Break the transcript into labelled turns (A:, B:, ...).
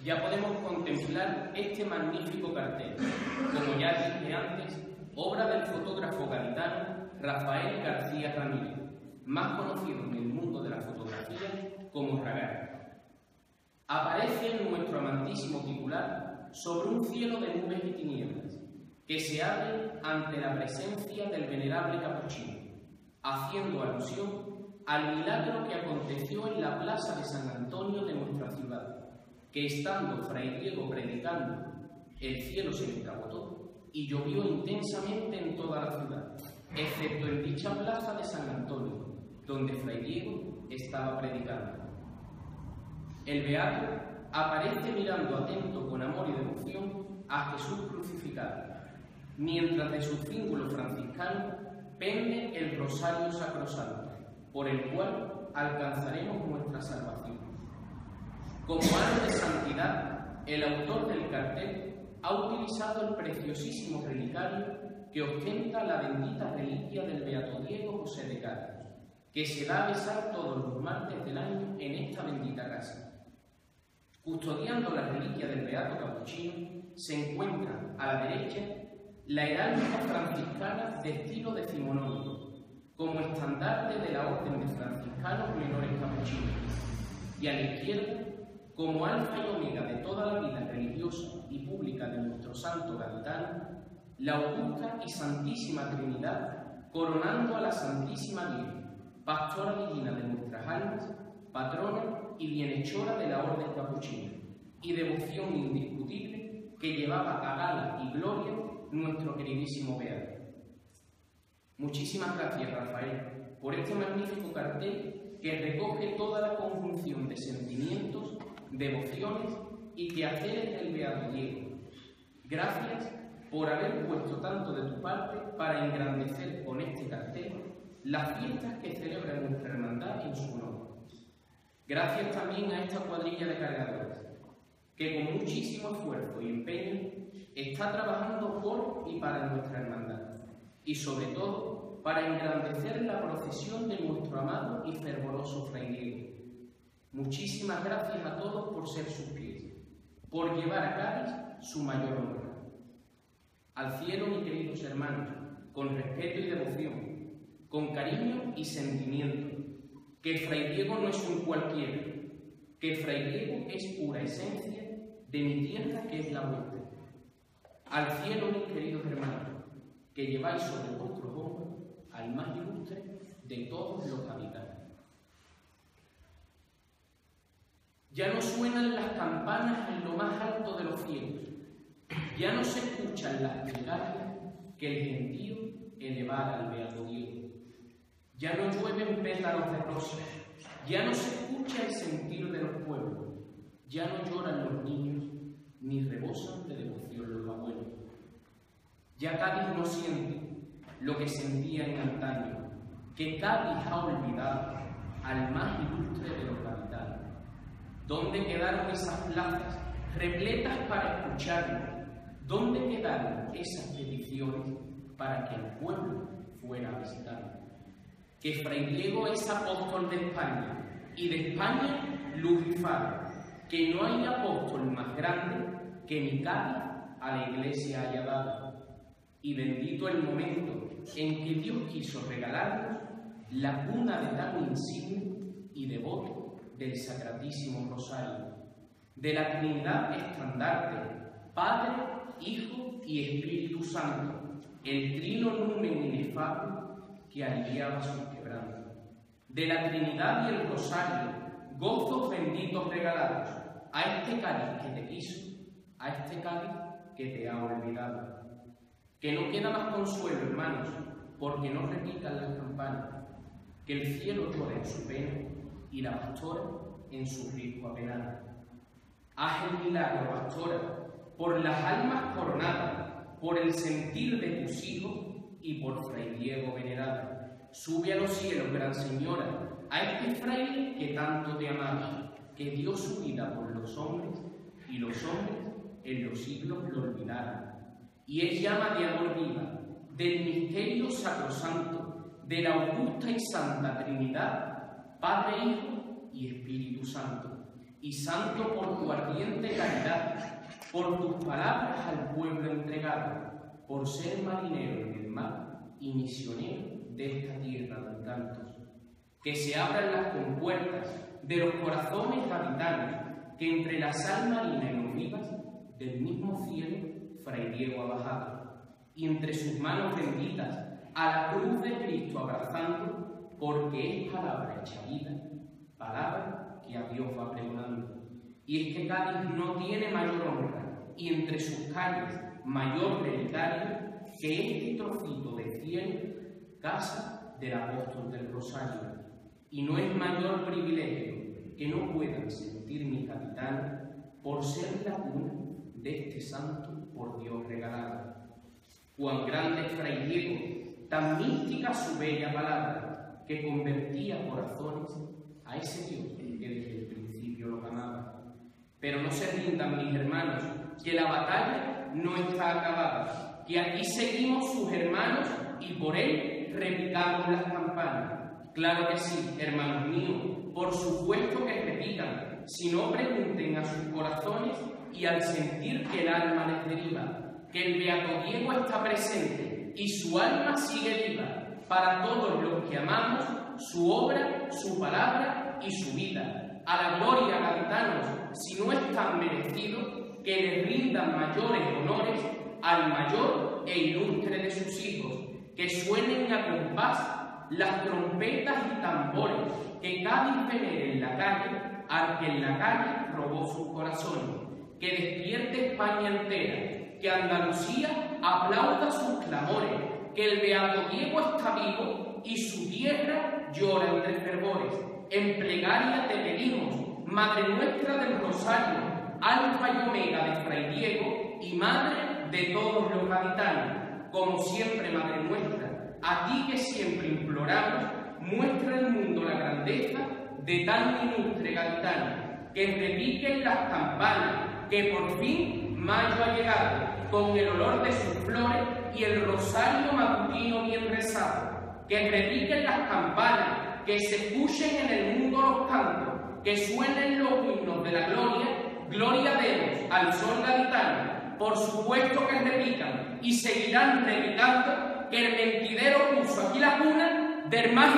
A: ya podemos contemplar este magnífico cartel, como ya dije antes, obra del fotógrafo gaditano Rafael García Ramírez, más conocido en el mundo de la fotografía como Ragar. Aparece en nuestro amantísimo titular sobre un cielo de nubes y tinieblas, que se abre ante la presencia del venerable capuchino, haciendo alusión al milagro que aconteció en la plaza de San Antonio de nuestra ciudad, que estando Fray Diego predicando, el cielo se encapotó y llovió intensamente en toda la ciudad, excepto en dicha plaza de San Antonio, donde Fray Diego estaba predicando. El beato aparece mirando atento con amor y devoción a Jesús crucificado, mientras de su cíngulo franciscano pende el rosario sacrosanto, por el cual alcanzaremos nuestra salvación. Como aro de santidad, el autor del cartel ha utilizado el preciosísimo relicario que ostenta la bendita reliquia del beato Diego José de Cádiz, que se da a besar todos los martes del año en esta bendita casa. Custodiando la reliquia del beato capuchino se encuentra a la derecha la heráldica franciscana de estilo decimonónico, como estandarte de la orden de franciscanos menores capuchinos, y a la izquierda, como alfa y omega de toda la vida religiosa y pública de nuestro santo gaditano, la augusta y santísima Trinidad, coronando a la Santísima Virgen, pastora divina de nuestras almas, patrona y bienhechora de la orden capuchina, y devoción indiscutible que llevaba a gala y gloria nuestro queridísimo beato. Muchísimas gracias, Rafael, por este magnífico cartel que recoge toda la conjunción de sentimientos, devociones y quehaceres del beato Diego. Gracias por haber puesto tanto de tu parte para engrandecer con este cartel las fiestas que celebra nuestra hermandad en su honor. Gracias también a esta cuadrilla de cargadores, que con muchísimo esfuerzo y empeño está trabajando por y para nuestra hermandad, y sobre todo para engrandecer la procesión de nuestro amado y fervoroso Fray Diego. Muchísimas gracias a todos por ser sus pies, por llevar a Cádiz su mayor honor. Al cielo, mis queridos hermanos, con respeto y devoción, con cariño y sentimiento, que Fray Diego no es un cualquiera, que Fray Diego es pura esencia de mi tierra que es la vuestra. Al cielo, mis queridos hermanos, que lleváis sobre vuestros hombros al más ilustre de todos los habitantes. Ya no suenan las campanas en lo más alto de los cielos, ya no se escuchan las plegarias que el gentío elevara al beato Diego, ya no llueven pétalos de rosas, ya no se escucha el sentir de los pueblos, ya no lloran los niños, ni rebosan de devoción los abuelos. Ya Cádiz no siente lo que sentía en antaño, que Cádiz ha olvidado al más ilustre de los capitanes. ¿Dónde quedaron esas plazas repletas para escucharlo? ¿Dónde quedaron esas peticiones para que el pueblo fuera a visitarlo? Que Fray Diego es apóstol de España y de España luz y faro, que no hay apóstol más grande que mi Cádiz a la Iglesia haya dado. Y bendito el momento en que Dios quiso regalarnos la cuna de tan insigne y devoto del Sacratísimo Rosario, de la Trinidad estandarte, Padre, Hijo y Espíritu Santo, el trino numen inefable que aliviaba sus quebrantos, de la Trinidad y el Rosario, gozos benditos regalados, a este Cádiz que te quiso, a este Cádiz que te ha olvidado. Que no queda más consuelo, hermanos, porque no repican las campanas, que el cielo llora en su pena y la pastora en su rico apenar. Haz el milagro, pastora, por las almas coronadas, por el sentir de tus hijos y por Fray Diego venerado. Sube a los cielos, Gran Señora, a este fraile que tanto te amaba, que dio su vida por los hombres y los hombres en los siglos lo olvidaron. Y es llama de amor viva, del misterio sacrosanto, de la augusta y santa Trinidad, Padre, Hijo y Espíritu Santo, y santo por tu ardiente caridad, por tus palabras al pueblo entregado, por ser marinero en el mar y misionero de esta tierra de encantos. Que se abran las compuertas de los corazones gavitanos, que entre la sal marina y los vivas del mismo cielo Fray Diego ha bajado, y entre sus manos benditas a la cruz de Cristo abrazando, porque es palabra hecha vida, palabra que a Dios va pregonando. Y es que Cádiz no tiene mayor honra, y entre sus calles mayor relicario, que este trocito de cielo, casa del apóstol del Rosario. Y no es mayor privilegio que no puedan sentir mis capitanes por ser la cuna de este santo por Dios regalado. Cuán grande es Fray Diego, tan mística su bella palabra, que convertía corazones a ese Dios que desde el principio los amaba. Pero no se rindan, mis hermanos, que la batalla no está acabada, que aquí seguimos sus hermanos y por él repicamos las campanas. Claro que sí, hermanos míos, por supuesto que repican, si no pregunten a sus corazones y al sentir que el alma les deriva, que el beato Diego está presente y su alma sigue viva, para todos los que amamos su obra, su palabra y su vida. A la gloria, gaditanos, si no es tan merecido, que les rindan mayores honores al mayor e ilustre de sus hijos, que suenen a compás las trompetas y tambores, que Cádiz venere en la calle al que en la calle robó sus corazones, que despierte España entera, que Andalucía aplauda sus clamores, que el beato Diego está vivo y su tierra llora entre fervores. En plegaria te pedimos, Madre nuestra del Rosario, alfa y omega de Fray Diego y madre de todos los gaditanos, como siempre, Madre nuestra, a ti que siempre imploramos, muestra al mundo la grandeza de tan ilustre gaditano, que repiquen las campanas, que por fin mayo ha llegado, con el olor de sus flores y el rosario matutino bien rezado, que repiquen las campanas, que se escuchen en el mundo los cantos, que suenen los himnos de la gloria, gloria demos al sol gaditano, por supuesto que repican y seguirán repicando, que el mentidero puso aquí la cuna del más